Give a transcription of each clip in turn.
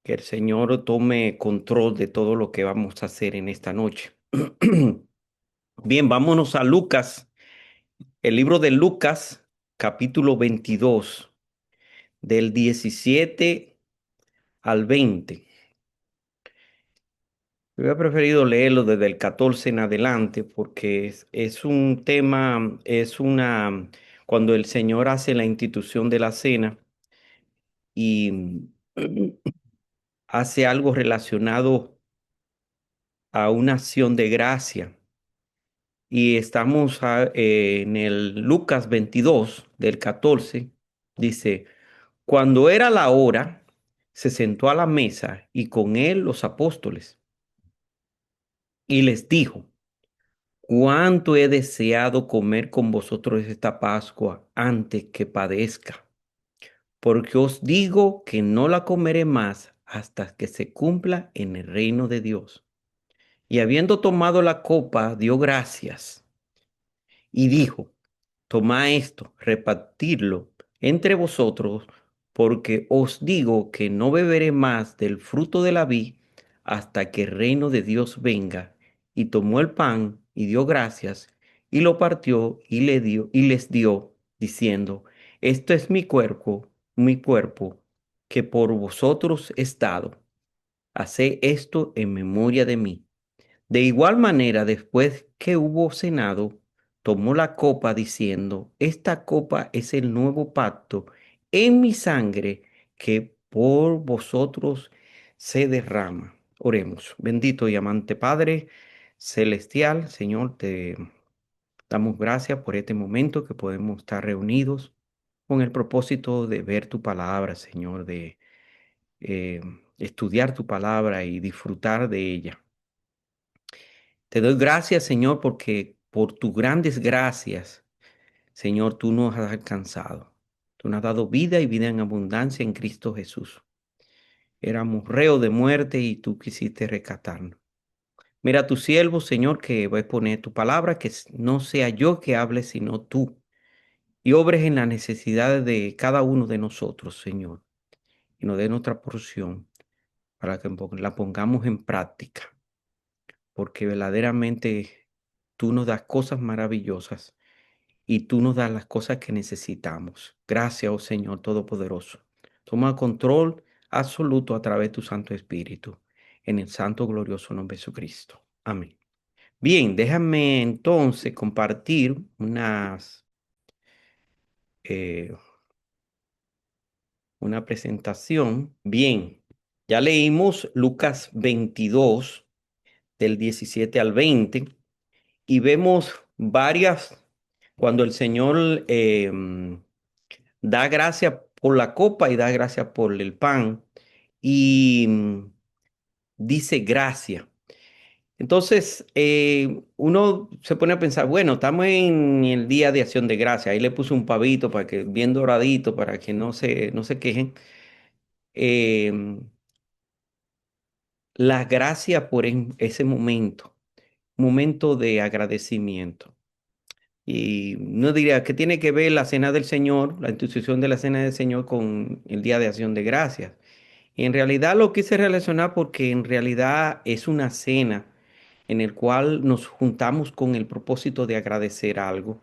Que el Señor tome control de todo lo que vamos a hacer en esta noche. Bien, vámonos a Lucas, el libro de Lucas, capítulo 22, del 17 al 20. Yo he preferido leerlo desde el 14 en adelante porque es un tema, cuando el Señor hace la institución de la cena y hace algo relacionado a una acción de gracia. Y estamos en el Lucas 22 del 14. Dice, cuando era la hora, se sentó a la mesa y con él los apóstoles. Y les dijo, cuánto he deseado comer con vosotros esta Pascua antes que padezca. Porque os digo que no la comeré más hasta que se cumpla en el reino de Dios. Y habiendo tomado la copa, dio gracias y dijo, tomad esto, repartidlo entre vosotros, porque os digo que no beberé más del fruto de la vid hasta que el reino de Dios venga. Y tomó el pan y dio gracias y lo partió y le dio y les dio, diciendo, esto es mi cuerpo, que por vosotros es dado. Haced esto en memoria de mí. De igual manera, después que hubo cenado, tomó la copa diciendo, esta copa es el nuevo pacto en mi sangre que por vosotros se derrama. Oremos. Bendito y amante Padre Celestial, Señor, te damos gracias por este momento que podemos estar reunidos con el propósito de ver tu palabra, Señor, de eh, estudiar tu palabra y disfrutar de ella. Te doy gracias, Señor, porque por tus grandes gracias, Señor, tú nos has alcanzado. Tú nos has dado vida y vida en abundancia en Cristo Jesús. Éramos reos de muerte y tú quisiste rescatarnos. Mira a tu siervo, Señor, que va a exponer tu palabra, que no sea yo que hable, sino tú. Y obres en las necesidades de cada uno de nosotros, Señor. Y nos dé nuestra porción para que la pongamos en práctica. Porque verdaderamente tú nos das cosas maravillosas y tú nos das las cosas que necesitamos. Gracias, oh Señor Todopoderoso. Toma control absoluto a través de tu Santo Espíritu, en el santo glorioso nombre de Jesucristo. Amén. Bien, déjame entonces compartir eh, una presentación. Bien, ya leímos Lucas 22 del 17 al 20 y vemos cuando el Señor da gracias por la copa y da gracias por el pan y dice gracias. Entonces, uno se pone a pensar, bueno, estamos en el día de acción de gracia. Ahí le puse un pavito para que, bien doradito, para que no se quejen. Em, las gracias por ese momento de agradecimiento. Y no diría que tiene que ver la cena del Señor, la institución de la cena del Señor con el Día de Acción de Gracias. Y en realidad lo quise relacionar porque en realidad es una cena en el cual nos juntamos con el propósito de agradecer algo.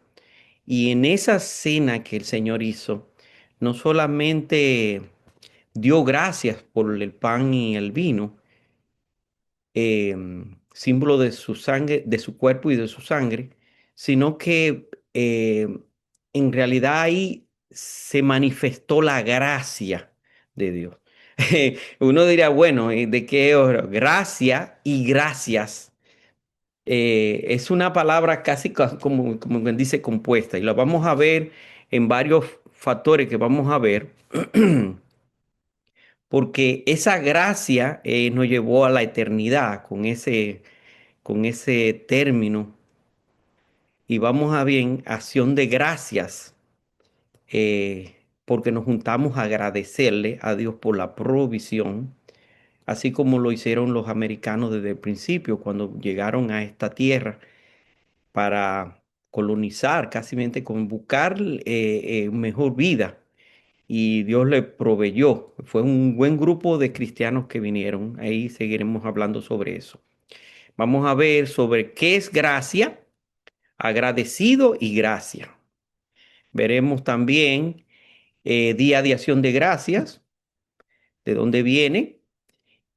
Y en esa cena que el Señor hizo, no solamente dio gracias por el pan y el vino, símbolo de su sangre, de su cuerpo y de su sangre, sino que en realidad ahí se manifestó la gracia de Dios. Uno dirá, bueno, ¿de qué hora? Gracia y gracias. Es una palabra casi como quien dice compuesta y la vamos a ver en varios factores que vamos a ver, porque esa gracia nos llevó a la eternidad con ese término y vamos a bien acción de gracias, porque nos juntamos a agradecerle a Dios por la provisión, así como lo hicieron los americanos desde el principio cuando llegaron a esta tierra colonizar, casi con buscar mejor vida. Y Dios le proveyó. Fue un buen grupo de cristianos que vinieron. Ahí seguiremos hablando sobre eso. Vamos a ver sobre qué es gracia, agradecido y gracia. Veremos también Día de Acción de Gracias, de dónde viene,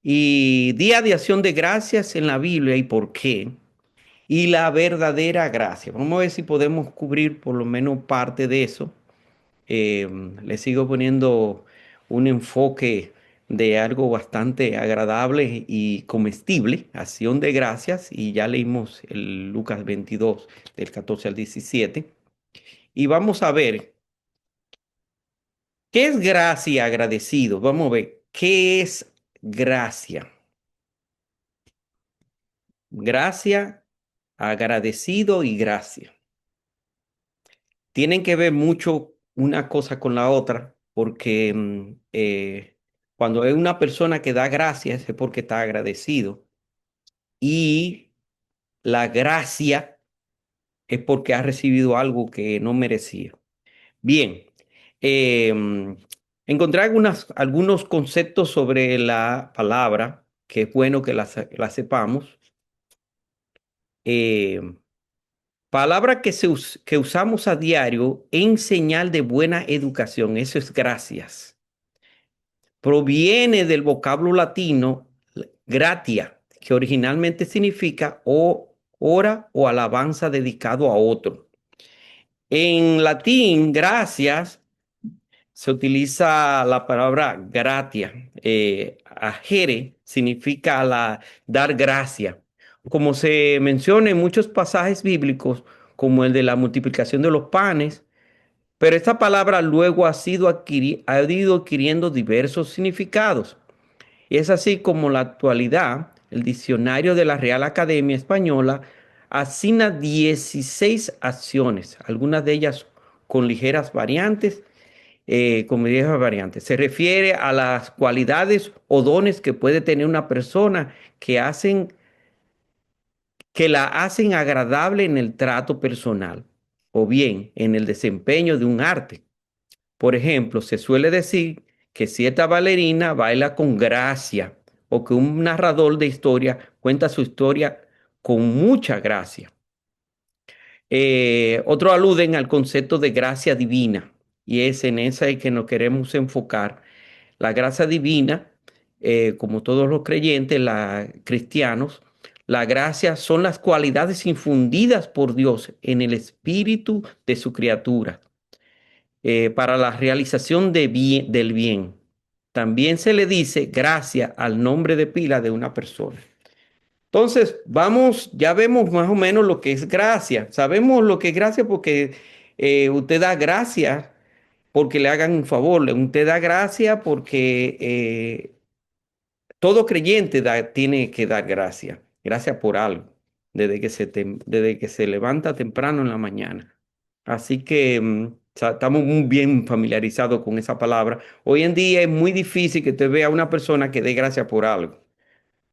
y Día de Acción de Gracias en la Biblia y por qué, y la verdadera gracia. Vamos a ver si podemos cubrir por lo menos parte de eso. Eh, Le sigo poniendo un enfoque de algo bastante agradable y comestible, acción de gracias, y ya leímos el Lucas 22 del 14 al 17. Y vamos a ver, ¿qué es gracia agradecido? Vamos a ver, ¿qué es gracia? Gracia, agradecido y gracia. Tienen que ver mucho una cosa con la otra, porque cuando es una persona que da gracias es porque está agradecido. Y la gracia es porque ha recibido algo que no merecía. Bien, encontré algunos conceptos sobre la palabra, que es bueno que la sepamos. Eh, Palabra que usamos a diario en señal de buena educación, eso es gracias. Proviene del vocablo latino gratia, que originalmente significa hora o alabanza dedicado a otro. En latín, gracias, se utiliza la palabra gratia. Agere significa dar gracia. Como se menciona en muchos pasajes bíblicos, como el de la multiplicación de los panes, pero esta palabra luego ha ido adquiriendo diversos significados. Y es así como en la actualidad, el diccionario de la Real Academia Española asigna 16 acciones, algunas de ellas con ligeras variantes, Se refiere a las cualidades o dones que puede tener una persona que la hacen agradable en el trato personal o bien en el desempeño de un arte. Por ejemplo, se suele decir que cierta bailarina baila con gracia o que un narrador de historia cuenta su historia con mucha gracia. Otros aluden al concepto de gracia divina y es en esa en que nos queremos enfocar. La gracia divina, como todos los creyentes, cristianos, la gracia son las cualidades infundidas por Dios en el espíritu de su criatura para la realización del bien. También se le dice gracia al nombre de pila de una persona. Entonces, ya vemos más o menos lo que es gracia. Sabemos lo que es gracia porque usted da gracia porque le hagan un favor. Usted da gracia porque todo creyente tiene que dar gracia. Gracias por algo, desde que se levanta temprano en la mañana. Así que estamos muy bien familiarizados con esa palabra. Hoy en día es muy difícil que usted vea a una persona que dé gracia por algo.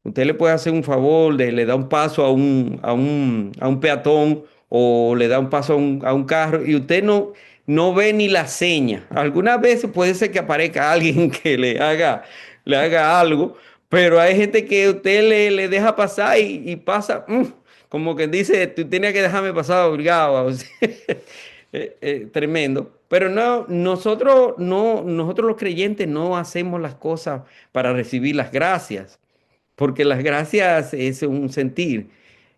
Usted le puede hacer un favor, le da un paso a un peatón o le da un paso a un carro y usted no ve ni la seña. Algunas veces puede ser que aparezca alguien que le haga algo, pero hay gente que usted le deja pasar y pasa, como que dice, tú tienes que dejarme pasar obligado. O sea, tremendo. Pero nosotros los creyentes no hacemos las cosas para recibir las gracias. Porque las gracias es un sentir.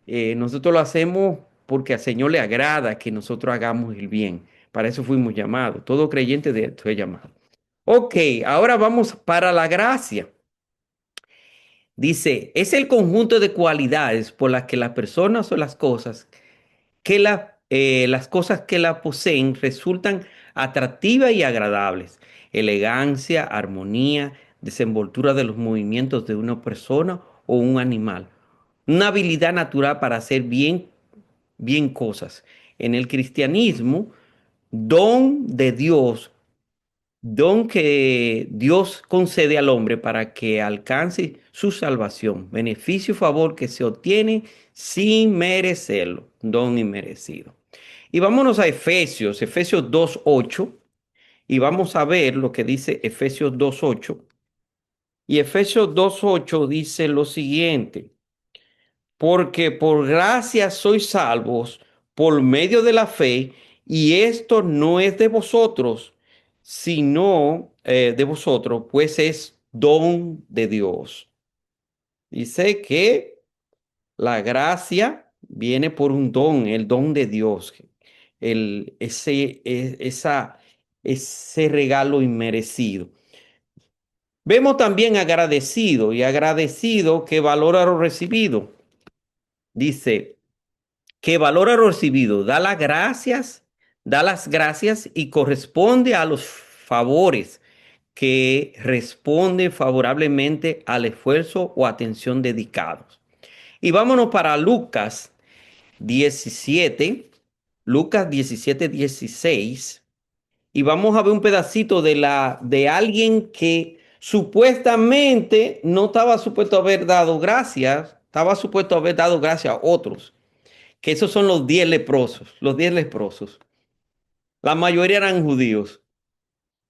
Nosotros lo hacemos porque al Señor le agrada que nosotros hagamos el bien. Para eso fuimos llamados. Todo creyente de esto es llamado. Ok, ahora vamos para la gracia. Dice, es el conjunto de cualidades por las que las personas o las cosas las cosas que la poseen resultan atractivas y agradables. Elegancia, armonía, desenvoltura de los movimientos de una persona o un animal. Una habilidad natural para hacer bien cosas. En el cristianismo, don de Dios, don que Dios concede al hombre para que alcance su salvación. Beneficio y favor que se obtiene sin merecerlo. Don inmerecido. Y vámonos a Efesios, Efesios 2:8, y vamos a ver lo que dice Efesios 2:8. Y Efesios 2:8 dice lo siguiente: porque por gracia sois salvos por medio de la fe, y esto no es de vosotros, sino de vosotros, pues es don de Dios. Dice que la gracia viene por un don, el don de Dios, ese regalo inmerecido. Vemos también agradecido, y agradecido que valora lo recibido. Dice que valora lo recibido, da las gracias y corresponde a los favores que responden favorablemente al esfuerzo o atención dedicados. Y vámonos para Lucas 17, Lucas 17:16, y vamos a ver un pedacito de alguien que supuestamente no estaba supuesto a haber dado gracias, estaba supuesto a haber dado gracias a otros, que esos son los 10 leprosos, los 10 leprosos. La mayoría eran judíos,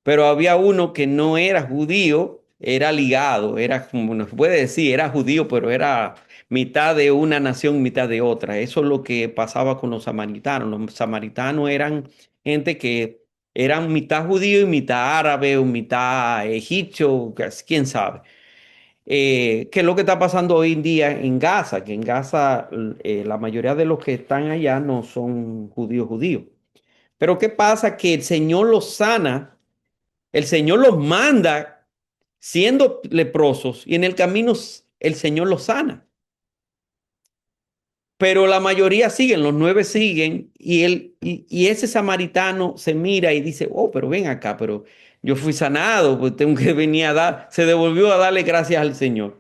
pero había uno que no era judío, era ligado, era como nos puede decir, era judío, pero era mitad de una nación, mitad de otra. Eso es lo que pasaba con los samaritanos. Los samaritanos eran gente que eran mitad judío y mitad árabe o mitad egipcio, quién sabe. ¿Qué es lo que está pasando hoy en día en Gaza? Que en Gaza la mayoría de los que están allá no son judíos judíos. Pero ¿qué pasa? Que el Señor los sana, el Señor los manda siendo leprosos y en el camino el Señor los sana. Pero la mayoría siguen, los 9 siguen y ese samaritano se mira y dice, oh, pero ven acá, pero yo fui sanado, pues tengo que venir a dar, se devolvió a darle gracias al Señor.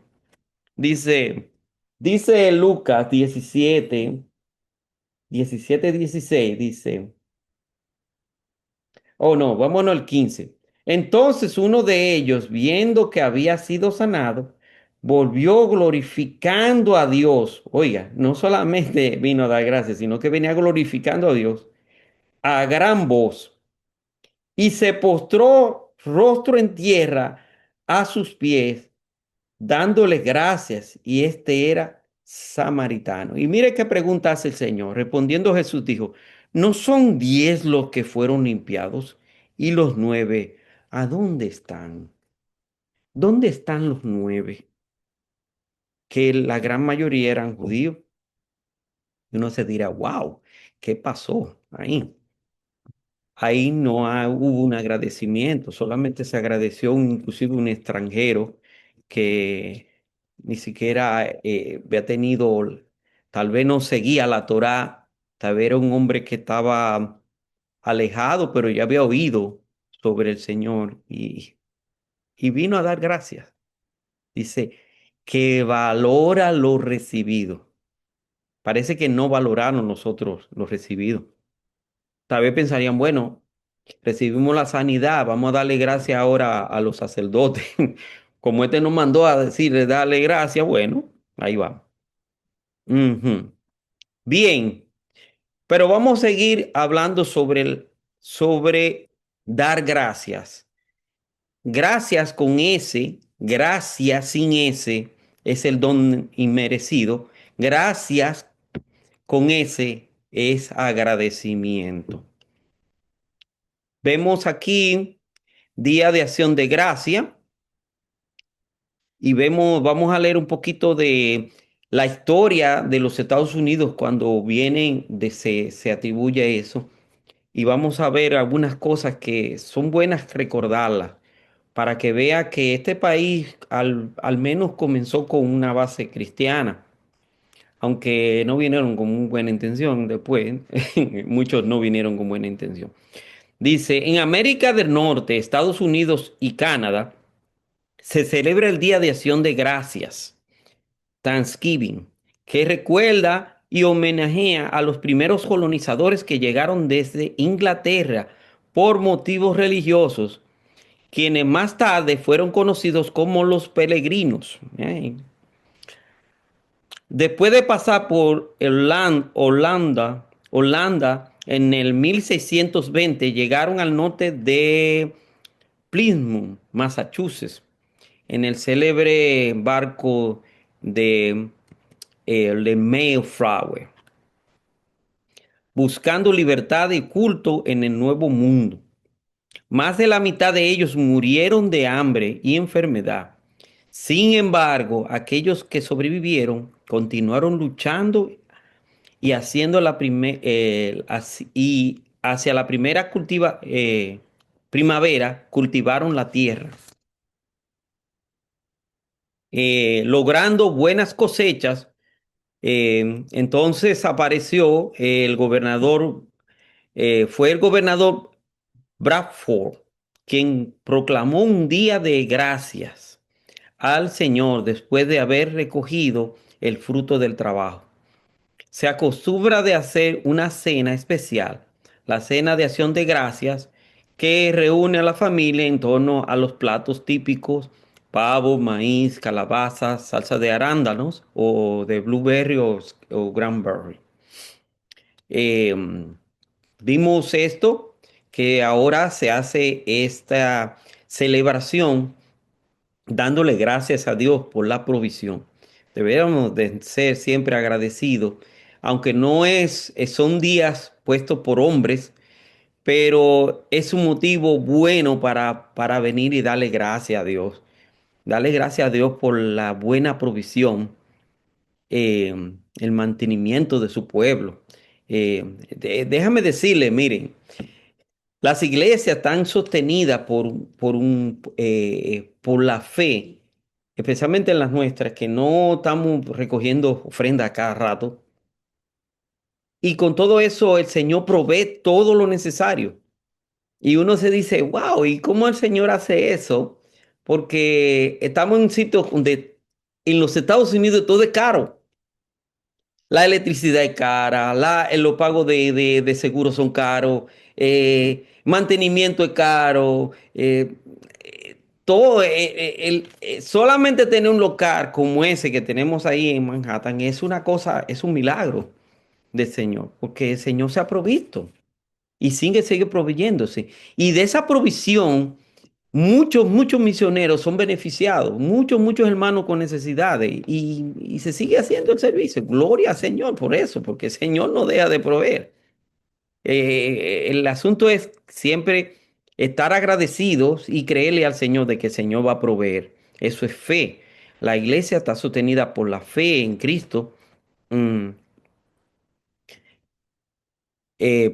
Dice, dice Lucas 17:16, dice, oh no, vámonos al 15. Entonces uno de ellos, viendo que había sido sanado, volvió glorificando a Dios. Oiga, no solamente vino a dar gracias, sino que venía glorificando a Dios a gran voz y se postró rostro en tierra a sus pies dándole gracias, y este era samaritano. Y mire qué pregunta hace el Señor. Respondiendo Jesús dijo, ¿no son 10 los que fueron limpiados? Y los 9, ¿a dónde están? ¿Dónde están los 9? Que la gran mayoría eran judíos. Y uno se dirá, wow, ¿qué pasó ahí? Ahí no hubo un agradecimiento, solamente se agradeció inclusive un extranjero que ni siquiera había tenido, tal vez no seguía la Torá, tal vez era un hombre que estaba alejado, pero ya había oído sobre el Señor y vino a dar gracias. Dice que valora lo recibido. Parece que no valoraron nosotros lo recibido. Tal vez pensarían, bueno, recibimos la sanidad, vamos a darle gracias ahora a los sacerdotes. Como este nos mandó a decirle, darle gracias, bueno, ahí va. Ujú. Bien, pero vamos a seguir hablando sobre dar gracias. Gracias con ese, gracias sin ese, es el don inmerecido. Gracias con ese es agradecimiento. Vemos aquí Día de Acción de Gracia y vamos a leer un poquito de la historia de los Estados Unidos cuando se atribuye eso. Y vamos a ver algunas cosas que son buenas recordarlas para que vea que este país al menos comenzó con una base cristiana, aunque no vinieron con muy buena intención después, muchos no vinieron con buena intención. Dice, en América del Norte, Estados Unidos y Canadá, se celebra el Día de Acción de Gracias, Thanksgiving, que recuerda y homenajea a los primeros colonizadores que llegaron desde Inglaterra por motivos religiosos, quienes más tarde fueron conocidos como los peregrinos. Después de pasar por Holanda, en el 1620 llegaron al norte de Plymouth, Massachusetts, en el célebre barco de, de Mayflower, buscando libertad y culto en el Nuevo Mundo. Más de la mitad de ellos murieron de hambre y enfermedad. Sin embargo, aquellos que sobrevivieron continuaron luchando y y hacia la primavera cultivaron la tierra, logrando buenas cosechas. Entonces apareció el gobernador, fue el gobernador Bradford, quien proclamó un día de gracias al Señor después de haber recogido el fruto del trabajo. Se acostumbra de hacer una cena especial, la cena de acción de gracias, que reúne a la familia en torno a los platos típicos: pavo, maíz, calabazas, salsa de arándanos o de blueberry o cranberry. Eh, Vimos esto, que ahora se hace esta celebración dándole gracias a Dios por la provisión. Deberíamos de ser siempre agradecidos, aunque no son días puestos por hombres, pero es un motivo bueno para venir y darle gracias a Dios. Darle gracias a Dios por la buena provisión, el mantenimiento de su pueblo. Déjame decirle, miren, las iglesias están sostenidas por la fe, especialmente en las nuestras, que no estamos recogiendo ofrendas cada rato. Y con todo eso, el Señor provee todo lo necesario. Y uno se dice, wow, ¿y cómo el Señor hace eso? Porque estamos en un sitio donde en los Estados Unidos todo es caro. La electricidad es cara, los pagos de seguros son caros, mantenimiento es caro, todo, solamente tener un local como ese que tenemos ahí en Manhattan es una cosa, es un milagro del Señor, porque el Señor se ha provisto y sigue proveyéndose. Y de esa provisión, muchos misioneros son beneficiados, muchos hermanos con necesidades y se sigue haciendo el servicio. Gloria al Señor por eso, porque el Señor no deja de proveer. El asunto es siempre estar agradecidos y creerle al Señor de que el Señor va a proveer. Eso es fe. La iglesia está sostenida por la fe en Cristo, mm,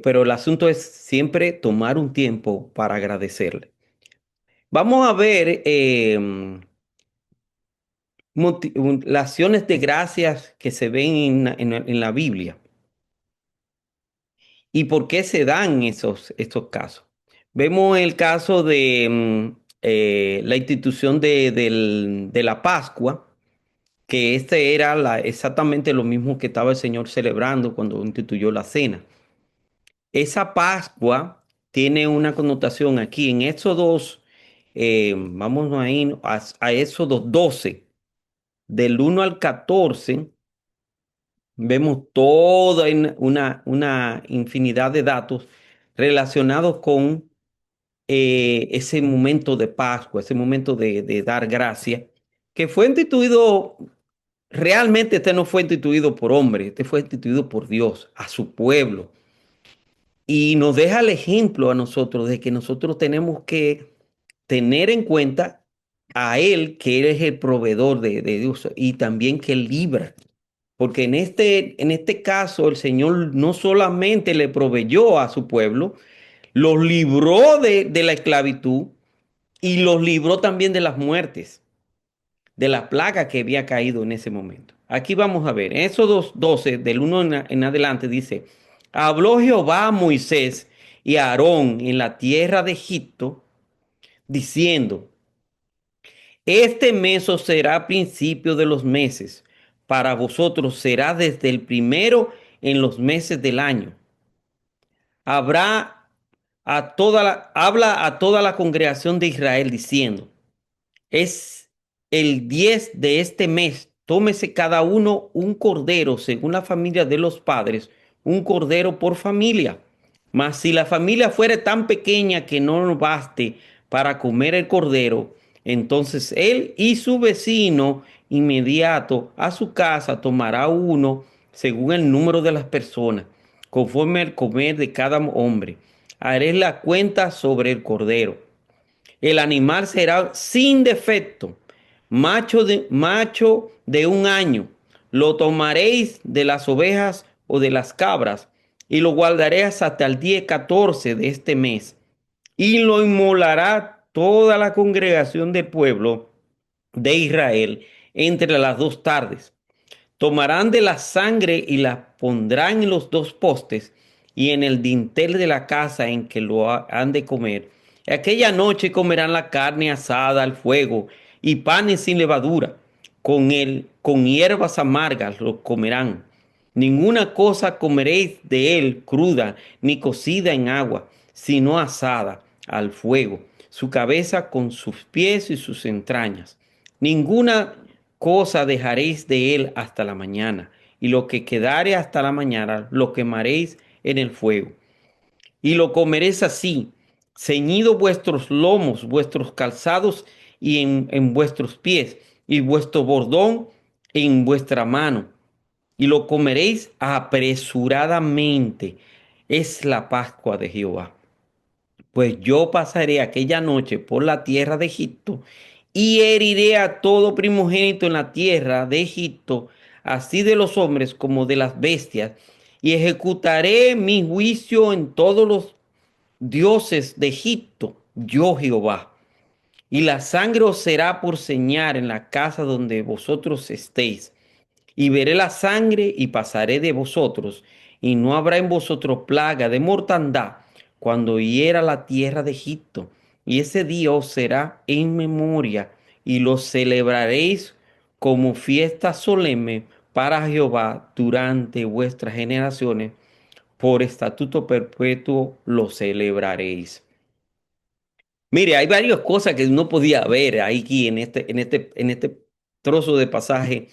pero el asunto es siempre tomar un tiempo para agradecerle. Vamos a ver las acciones de gracias que se ven en la Biblia y por qué se dan estos casos. Vemos el caso de la institución de la Pascua, que este era exactamente lo mismo que estaba el Señor celebrando cuando instituyó la cena. Esa Pascua tiene una connotación aquí en Éxodos, vamos a ir a Éxodos 12, del 1 al 14. Vemos toda una infinidad de datos relacionados con ese momento de Pascua, ese momento de dar gracia, que fue instituido, realmente este no fue instituido por hombre, este fue instituido por Dios, a su pueblo. Y nos deja el ejemplo a nosotros de que nosotros tenemos que tener en cuenta a Él, que Él es el proveedor de Dios y también que Él libra. Porque en este caso el Señor no solamente le proveyó a su pueblo, los libró de la esclavitud y los libró también de las muertes, de la plaga que había caído en ese momento. Aquí vamos a ver, en Éxodo 12, del 1 en adelante, dice: habló Jehová a Moisés y a Aarón en la tierra de Egipto, diciendo: este mes os será principio de los meses, para vosotros será desde el primero en los meses del año. Habla a toda la congregación de Israel diciendo: es el 10 de este mes, tómese cada uno un cordero según la familia de los padres, un cordero por familia. Mas si la familia fuera tan pequeña que no nos baste para comer el cordero, entonces él y su vecino inmediato a su casa tomará uno según el número de las personas, conforme al comer de cada hombre. Haré la cuenta sobre el cordero. El animal será sin defecto, macho de un año. Lo tomaréis de las ovejas o de las cabras y lo guardaréis hasta el día 14 de este mes. Y lo inmolará toda la congregación del pueblo de Israel entre las 2 tardes. Tomarán de la sangre y la pondrán en los dos postes y en el dintel de la casa en que lo han de comer. Aquella noche comerán la carne asada al fuego y panes sin levadura. Con hierbas amargas lo comerán. Ninguna cosa comeréis de él cruda ni cocida en agua, sino asada al fuego, su cabeza con sus pies y sus entrañas. Ninguna cosa dejaréis de él hasta la mañana, y lo que quedare hasta la mañana lo quemaréis en el fuego. Y lo comeréis así, ceñido vuestros lomos, vuestros calzados y en vuestros pies, y vuestro bordón en vuestra mano. Y lo comeréis apresuradamente. Es la Pascua de Jehová. Pues yo pasaré aquella noche por la tierra de Egipto y heriré a todo primogénito en la tierra de Egipto, así de los hombres como de las bestias, y ejecutaré mi juicio en todos los dioses de Egipto, yo Jehová. Y la sangre os será por señal en la casa donde vosotros estéis. Y veré la sangre y pasaré de vosotros, y no habrá en vosotros plaga de mortandad cuando hiera la tierra de Egipto. Y ese día os será en memoria, y lo celebraréis como fiesta solemne para Jehová durante vuestras generaciones. Por estatuto perpetuo lo celebraréis. Mire, hay varias cosas que uno podía ver aquí en este trozo de pasaje.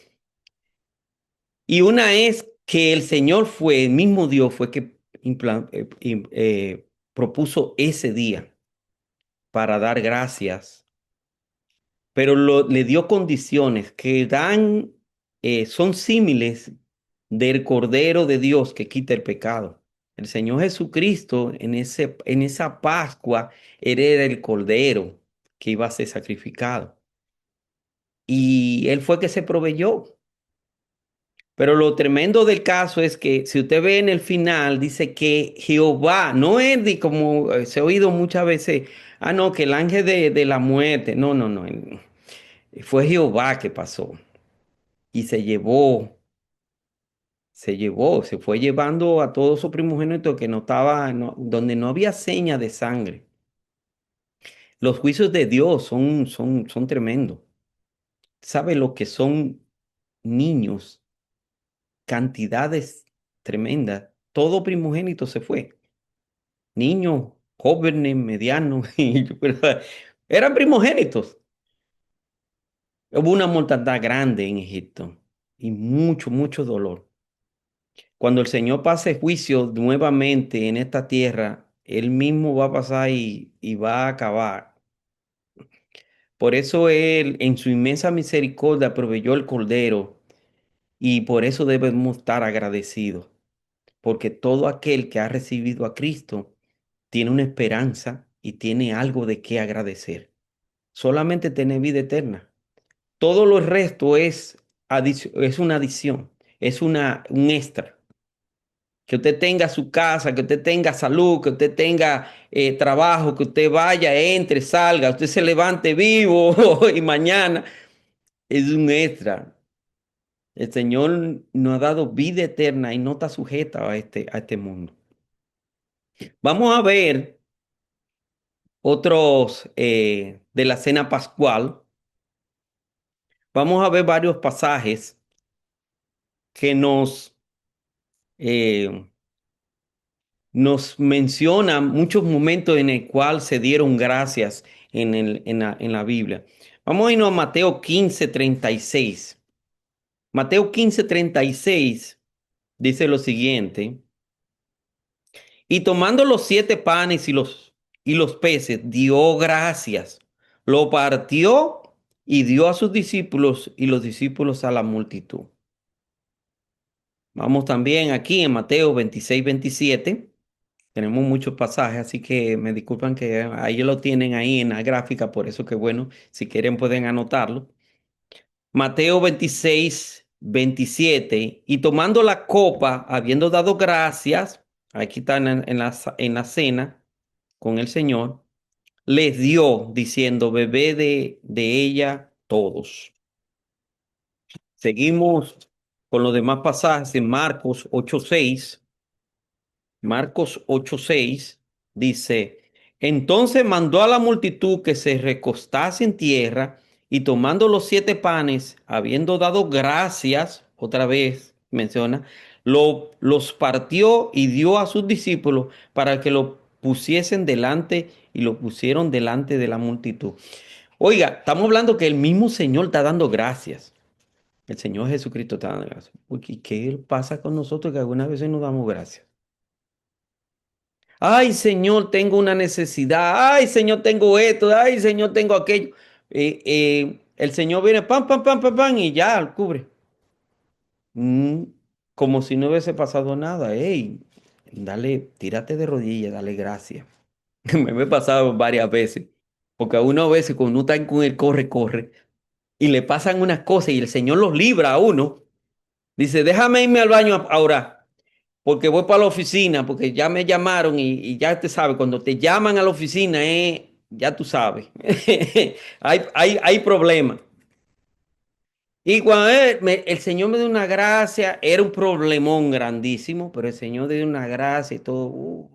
Y una es que el Señor fue, el mismo Dios fue que propuso ese día para dar gracias, pero le dio condiciones que son símiles del Cordero de Dios que quita el pecado. El Señor Jesucristo en esa Pascua era el Cordero que iba a ser sacrificado. Y Él fue que se proveyó. Pero lo tremendo del caso es que si usted ve en el final, dice que Jehová, no es como se ha oído muchas veces, no, que el ángel de la muerte, no, no, no, fue Jehová que pasó y se fue llevando a todos esos primogénitos que no estaba, donde no había seña de sangre. Los juicios de Dios son tremendos. ¿Sabe lo que son niños? Cantidades tremendas. Todo primogénito se fue. Niños, jóvenes, medianos, eran primogénitos. Hubo una mortandad grande en Egipto y mucho, mucho dolor. Cuando el Señor pase juicio nuevamente en esta tierra, Él mismo va a pasar y va a acabar. Por eso Él, en su inmensa misericordia, proveyó el Cordero y por eso debemos estar agradecidos, porque todo aquel que ha recibido a Cristo tiene una esperanza y tiene algo de qué agradecer. Solamente tiene vida eterna. Todo lo resto es una adición, es un extra. Que usted tenga su casa, que usted tenga salud, que usted tenga trabajo, que usted vaya, entre, salga, usted se levante vivo y mañana es un extra. El Señor nos ha dado vida eterna y no está sujeta a este mundo. Vamos a ver otros de la cena pascual. Vamos a ver varios pasajes que eh, nos mencionan muchos momentos en el cual se dieron gracias en la Biblia. Vamos a irnos a Mateo 15:36. Mateo 15:36 dice lo siguiente. Y tomando los 7 panes y los peces, dio gracias, lo partió y dio a sus discípulos y los discípulos a la multitud. Vamos también aquí en Mateo 26, 27. Tenemos muchos pasajes, así que me disculpan que ahí lo tienen ahí en la gráfica, por eso que bueno, si quieren pueden anotarlo. Mateo 26, 27. Y tomando la copa, habiendo dado gracias, aquí están en la cena con el Señor, les dio diciendo, bebé de ella todos. Seguimos con los demás pasajes en Marcos 8:6. Marcos 8:6 dice, entonces mandó a la multitud que se recostase en tierra y tomando los 7 panes, habiendo dado gracias, otra vez menciona, los partió y dio a sus discípulos para que lo pusiesen delante y lo pusieron delante de la multitud. Oiga, estamos hablando que el mismo Señor está dando gracias. El Señor Jesucristo está dando gracias. ¿Y qué pasa con nosotros que algunas veces no damos gracias? Ay, Señor, tengo una necesidad. Ay, Señor, tengo esto. Ay, Señor, tengo aquello. El Señor viene, pam, pam, pam, pam, pam, y ya, cubre. Mm, como si no hubiese pasado nada. Ey, dale, tírate de rodillas, dale gracias. Me he pasado varias veces. Porque a uno a veces, cuando uno está con el corre, corre, y le pasan unas cosas y el Señor los libra a uno, dice, déjame irme al baño a orar. Porque voy para la oficina, porque ya me llamaron y ya te sabes, cuando te llaman a la oficina, ya tú sabes, hay problemas. Y cuando el Señor me dio una gracia, era un problemón grandísimo, pero el Señor me dio una gracia y todo.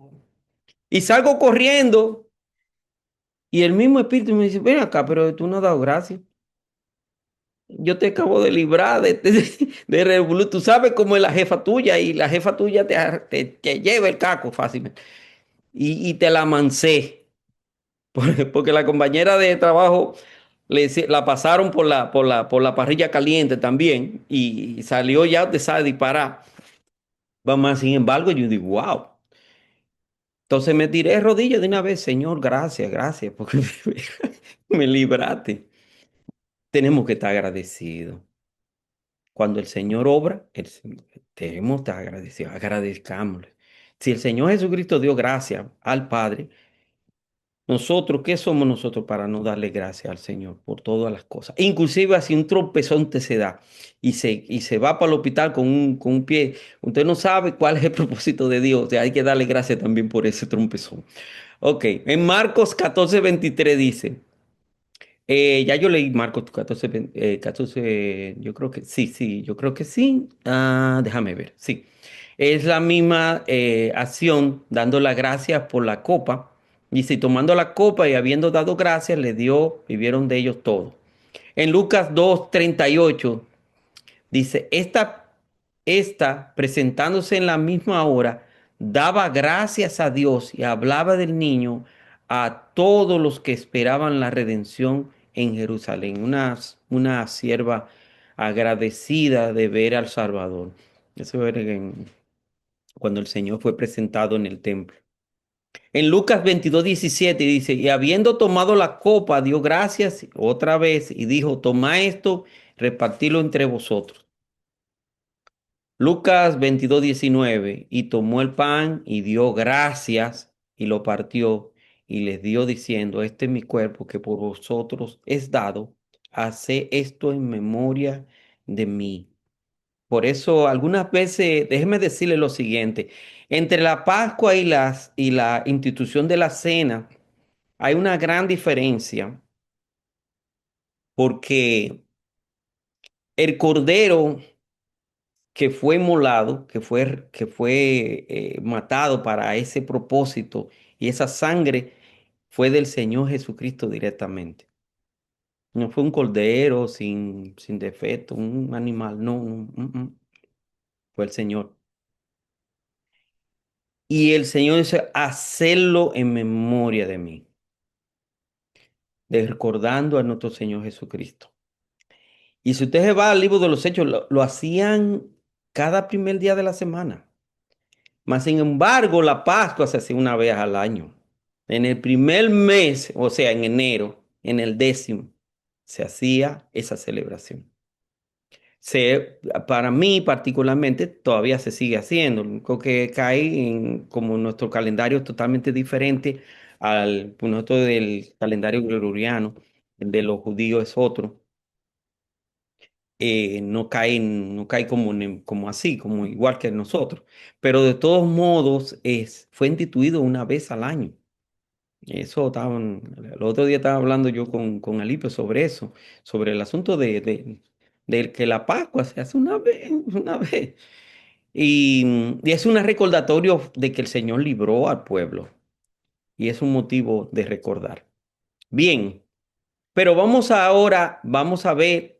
Y salgo corriendo y el mismo Espíritu me dice, ven acá, pero tú no has dado gracia. Yo te acabo de librar de revolú. Tú sabes cómo es la jefa tuya y la jefa tuya te lleva el caco fácilmente. Y te la mancé, porque la compañera de trabajo la pasaron por la parrilla caliente también y salió ya, te sabe, disparar. Vamos, sin embargo, yo digo, wow. Entonces me tiré de rodillas de una vez, Señor, gracias, gracias, porque me libraste. Tenemos que estar agradecidos. Cuando el Señor obra, debemos estar agradecidos, agradezcámosle. Si el Señor Jesucristo dio gracias al Padre, nosotros, ¿qué somos nosotros para no darle gracias al Señor por todas las cosas? Inclusive si un tropezón te se da y se va para el hospital con un pie, usted no sabe cuál es el propósito de Dios. O sea, hay que darle gracias también por ese trompezón. Ok, en Marcos 14:23 dice, ya yo leí Marcos 14, 14, yo creo que sí, sí, yo creo que sí. Déjame ver, sí. Es la misma acción, dando las gracias por la copa. Dice, y tomando la copa y habiendo dado gracias, le dio, vivieron de ellos todos. En Lucas 2:38 dice, esta, presentándose en la misma hora, daba gracias a Dios y hablaba del niño a todos los que esperaban la redención en Jerusalén. Una sierva agradecida de ver al Salvador. Eso era cuando el Señor fue presentado en el templo. En Lucas 22:17 dice, y habiendo tomado la copa, dio gracias otra vez y dijo, toma esto, repartilo entre vosotros. Lucas 22:19, y tomó el pan y dio gracias y lo partió y les dio diciendo, este es mi cuerpo que por vosotros es dado, haced esto en memoria de mí. Por eso algunas veces, déjeme decirle lo siguiente, entre la Pascua y la institución de la cena hay una gran diferencia porque el cordero que fue inmolado, que fue matado para ese propósito y esa sangre fue del Señor Jesucristo directamente. No fue un cordero sin defecto, un animal, no, no, fue el Señor. Y el Señor dice, hacerlo en memoria de mí, de recordando a nuestro Señor Jesucristo. Y si usted se va al libro de los Hechos, lo hacían cada primer día de la semana. Mas, sin embargo, la Pascua se hacía una vez al año. En el primer mes, o sea, en enero, en el 10º, se hacía esa celebración. Para mí particularmente todavía se sigue haciendo, lo único que cae en, como nuestro calendario es totalmente diferente al pues, nuestro del calendario gregoriano, el de los judíos es otro, no cae como, como así, como igual que nosotros, pero de todos modos fue instituido una vez al año. El otro día estaba hablando yo con Alipio sobre eso, sobre el asunto de que la Pascua se hace una vez, una vez. Y es un recordatorio de que el Señor libró al pueblo. Y es un motivo de recordar. Bien, pero vamos a ver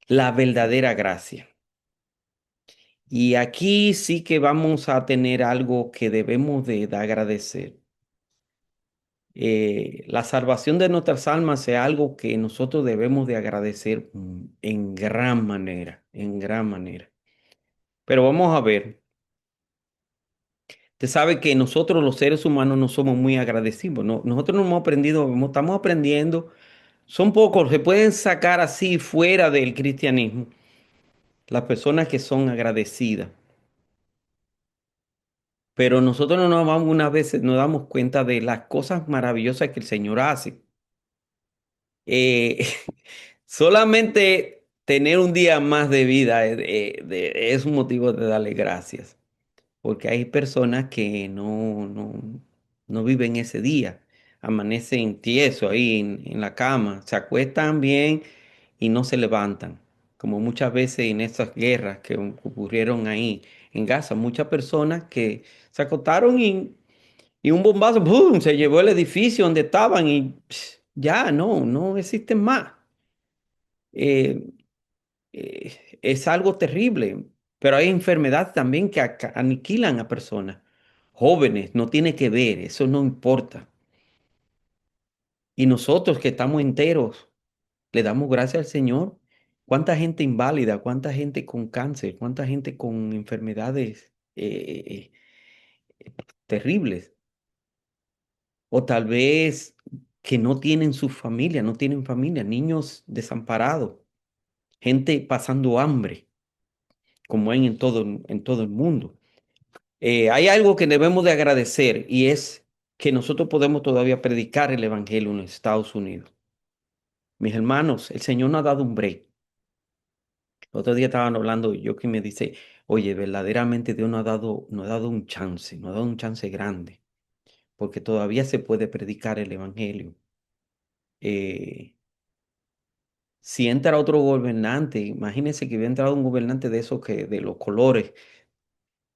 la verdadera gracia. Y aquí sí que vamos a tener algo que debemos de agradecer. La salvación de nuestras almas es algo que nosotros debemos de agradecer en gran manera, en gran manera. Pero vamos a ver. Usted sabe que nosotros los seres humanos no somos muy agradecidos, ¿no? Nosotros no hemos aprendido, estamos aprendiendo, son pocos, se pueden sacar así fuera del cristianismo las personas que son agradecidas, pero nosotros no nos vamos unas veces, nos damos cuenta de las cosas maravillosas que el Señor hace. Eh, solamente tener un día más de vida es un motivo de darle gracias. Porque hay personas que no viven ese día, amanecen tieso ahí en la cama, se acuestan bien y no se levantan, como muchas veces en esas guerras que ocurrieron ahí en Gaza, muchas personas que se acostaron y un bombazo, ¡pum!, se llevó el edificio donde estaban y ya no existen más. Eh, es algo terrible, pero hay enfermedades también que aniquilan a personas. Jóvenes, no tiene que ver, eso no importa. Y nosotros que estamos enteros, le damos gracias al Señor. ¿Cuánta gente inválida? ¿Cuánta gente con cáncer? ¿Cuánta gente con enfermedades terribles? O tal vez que no tienen su familia, no tienen familia, niños desamparados, gente pasando hambre, como hay en todo el mundo. Hay algo que debemos de agradecer y es que nosotros podemos todavía predicar el Evangelio en los Estados Unidos. Mis hermanos, el Señor nos ha dado un break. El otro día estaban hablando yo que me dice, oye, verdaderamente Dios nos ha dado un chance, nos ha dado un chance grande, porque todavía se puede predicar el Evangelio. Eh, si entra otro gobernante, imagínense que hubiera entrado un gobernante de esos que, de los colores,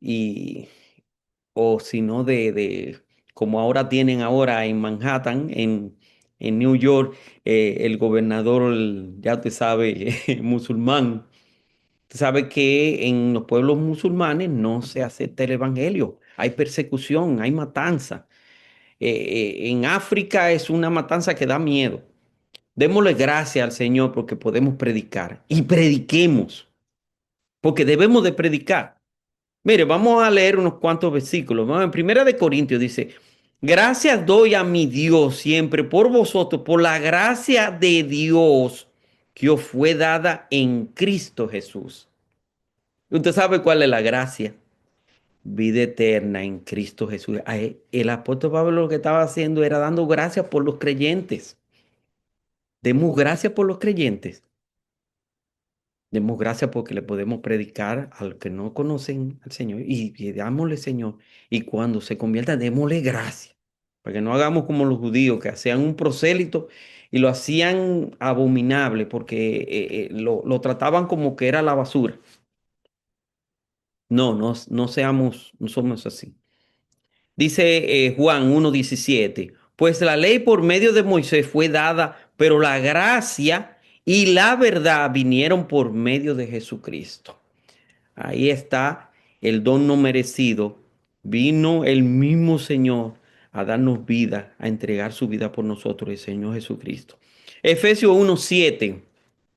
y o si no como ahora tienen ahora en Manhattan, en New York, el gobernador, ya te sabe, musulmán. Tú sabes que en los pueblos musulmanes no se acepta el evangelio, hay persecución, hay matanza. En África es una matanza que da miedo. Démosle gracias al Señor porque podemos predicar y prediquemos, porque debemos de predicar. Mire, vamos a leer unos cuantos versículos. Vamos, en Primera de Corintios dice, gracias doy a mi Dios siempre por vosotros, por la gracia de Dios que os fue dada en Cristo Jesús. Usted sabe cuál es la gracia. Vida eterna en Cristo Jesús. El apóstol Pablo lo que estaba haciendo era dando gracias por los creyentes. Demos gracias por los creyentes. Demos gracias porque le podemos predicar a los que no conocen al Señor y dámosle, Señor. Y cuando se convierta, démosle gracias. Para que no hagamos como los judíos que hacían un prosélito y lo hacían abominable porque lo trataban como que era la basura. No seamos, no somos así. Dice Juan 1:17, pues la ley por medio de Moisés fue dada, pero la gracia y la verdad vinieron por medio de Jesucristo. Ahí está el don no merecido. Vino el mismo Señor a darnos vida, a entregar su vida por nosotros, el Señor Jesucristo. Efesios 1:7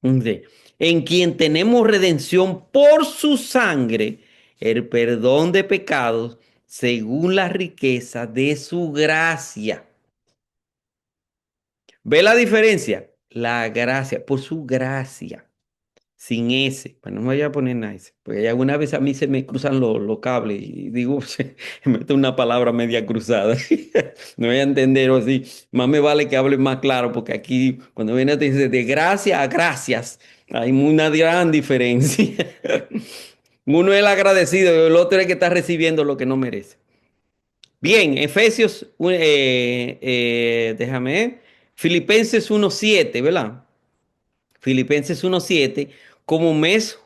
dice, en quien tenemos redención por su sangre, el perdón de pecados según la riqueza de su gracia. ¿Ve la diferencia? La gracia, por su gracia, sin ese. Pues no me voy a poner nada ese, porque alguna vez a mí se me cruzan los cables y digo, se me mete una palabra media cruzada. No voy a entender o así. Más me vale que hable más claro, porque aquí cuando viene te dice de gracia a gracias, hay una gran diferencia. Uno es el agradecido y el otro es el que está recibiendo lo que no merece. Bien, Efesios, déjame ver, Filipenses 1:7, ¿verdad? Filipenses 1:7, como me es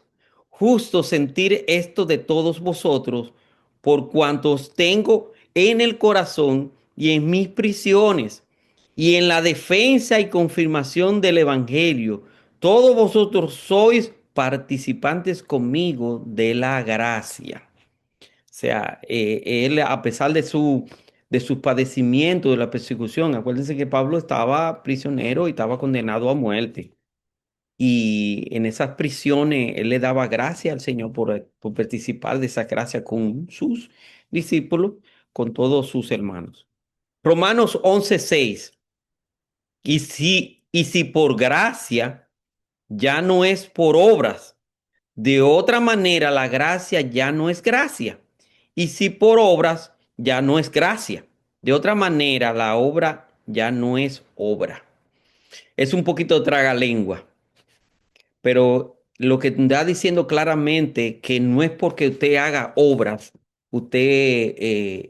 justo sentir esto de todos vosotros, por cuantos tengo en el corazón y en mis prisiones y en la defensa y confirmación del Evangelio. Todos vosotros sois participantes conmigo de la gracia. O sea, él, a pesar de su padecimiento, de la persecución, acuérdense que Pablo estaba prisionero y estaba condenado a muerte. Y en esas prisiones él le daba gracias al Señor por participar de esa gracia con sus discípulos, con todos sus hermanos. Romanos 11:6. Y si por gracia ya no es por obras, de otra manera la gracia ya no es gracia. Y si por obras ya no es gracia. De otra manera la obra ya no es obra. Es un poquito tragalengua, pero lo que está diciendo claramente que no es porque usted haga obras, usted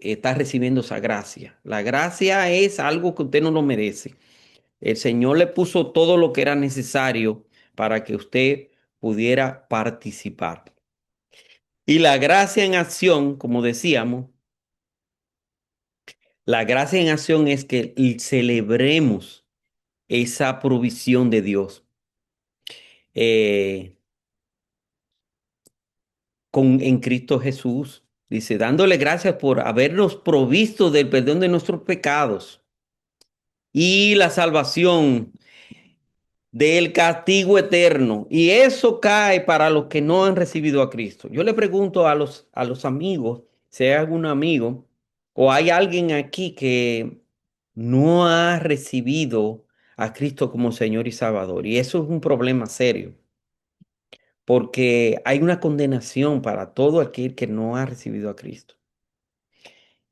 está recibiendo esa gracia. La gracia es algo que usted no lo merece. El Señor le puso todo lo que era necesario para que usted pudiera participar. Y la gracia en acción, como decíamos, la gracia en acción es que celebremos esa provisión de Dios. Eh, en Cristo Jesús. Dice, dándole gracias por habernos provisto del perdón de nuestros pecados y la salvación del castigo eterno. Y eso cae para los que no han recibido a Cristo. Yo le pregunto a los amigos, si hay algún amigo o hay alguien aquí que no ha recibido a Cristo como Señor y Salvador. Y eso es un problema serio, porque hay una condenación para todo aquel que no ha recibido a Cristo.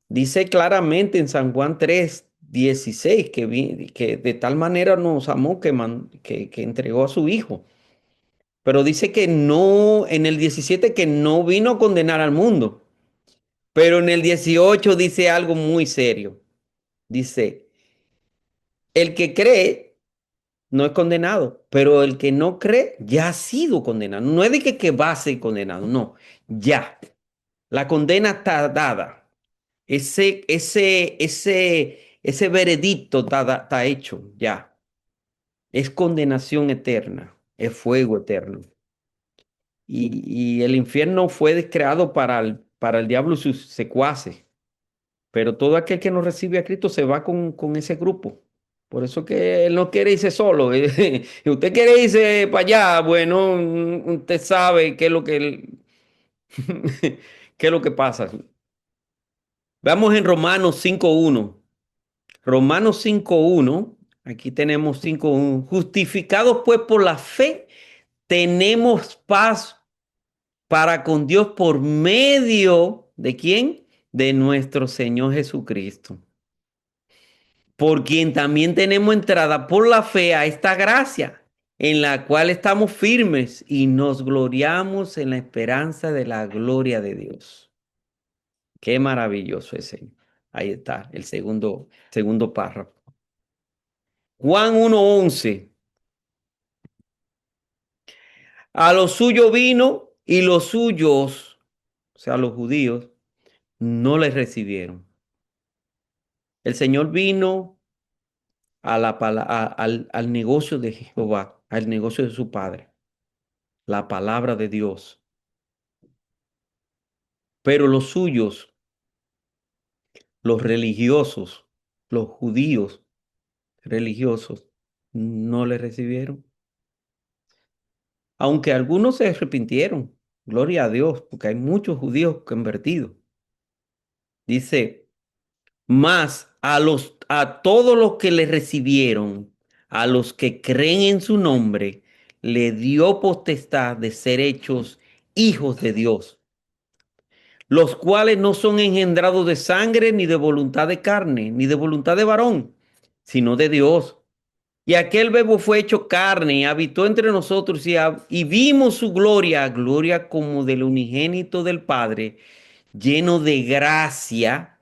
Dice claramente en San Juan 3:16 que de tal manera nos amó que entregó a su Hijo. Pero dice que no, en el 17 que no vino a condenar al mundo. Pero en el 18 dice algo muy serio. Dice, el que cree no es condenado, pero el que no cree ya ha sido condenado. No es de que va a ser condenado, no, ya. La condena está dada. Ese veredicto está hecho ya. Es condenación eterna, es fuego eterno. Y el infierno fue creado para el diablo y sus secuaces. Pero todo aquel que no recibe a Cristo se va con ese grupo. Por eso que él no quiere irse solo. Si usted quiere irse para allá, bueno, usted sabe qué es lo qué es lo que pasa. Vamos en Romanos 5:1. Romanos 5:1, aquí tenemos 5:1. Justificados pues por la fe, tenemos paz para con Dios por medio de ¿quién? De nuestro Señor Jesucristo, por quien también tenemos entrada por la fe a esta gracia, en la cual estamos firmes y nos gloriamos en la esperanza de la gloria de Dios. Qué maravilloso ese. Ahí está, el segundo párrafo. Juan 1:11. A lo suyo vino y los suyos, o sea, los judíos, no les recibieron. El Señor vino al negocio de Jehová, al negocio de su Padre, la palabra de Dios. Pero los suyos, los religiosos, los judíos religiosos, no le recibieron. Aunque algunos se arrepintieron. Gloria a Dios, porque hay muchos judíos convertidos. Dice, más a todos los que le recibieron, a los que creen en su nombre, le dio potestad de ser hechos hijos de Dios, los cuales no son engendrados de sangre, ni de voluntad de carne, ni de voluntad de varón, sino de Dios. Y aquel verbo fue hecho carne y habitó entre nosotros y vimos su gloria, gloria como del unigénito del Padre, lleno de gracia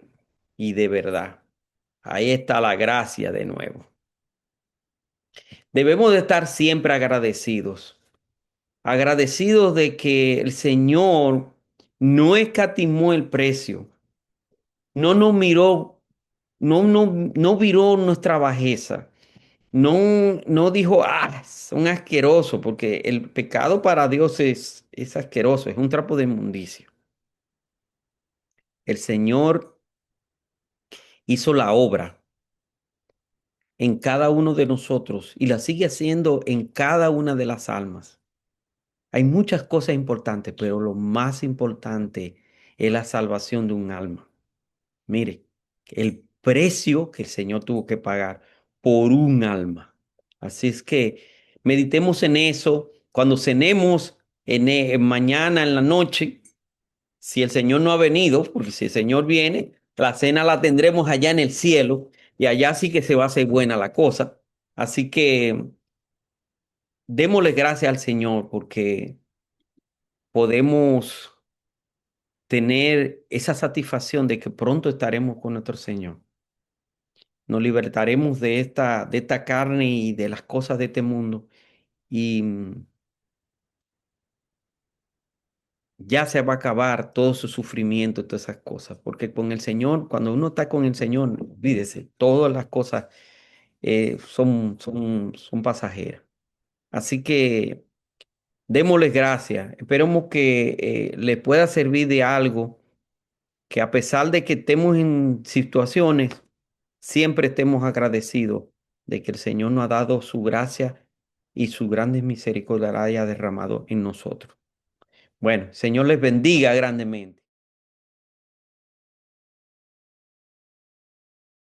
y de verdad. Ahí está la gracia de nuevo. Debemos de estar siempre agradecidos, agradecidos de que el Señor no escatimó el precio, no nos miró, no viró nuestra bajeza. No dijo, son asquerosos, porque el pecado para Dios es asqueroso, es un trapo de inmundicia. El Señor hizo la obra en cada uno de nosotros y la sigue haciendo en cada una de las almas. Hay muchas cosas importantes, pero lo más importante es la salvación de un alma. Mire, el precio que el Señor tuvo que pagar por un alma. Así es que meditemos en eso cuando cenemos mañana en la noche. Si el Señor no ha venido, porque si el Señor viene, la cena la tendremos allá en el cielo y allá sí que se va a hacer buena la cosa. Así que démosle gracias al Señor porque podemos tener esa satisfacción de que pronto estaremos con nuestro Señor. Nos libertaremos de esta carne y de las cosas de este mundo. Y ya se va a acabar todo su sufrimiento y todas esas cosas. Porque con el Señor, cuando uno está con el Señor, olvídese, todas las cosas son pasajeras. Así que démosles gracias. Esperemos que le pueda servir de algo, que a pesar de que estemos en situaciones, siempre estemos agradecidos de que el Señor nos ha dado su gracia y su grande misericordia la haya derramado en nosotros. Bueno, Señor les bendiga grandemente.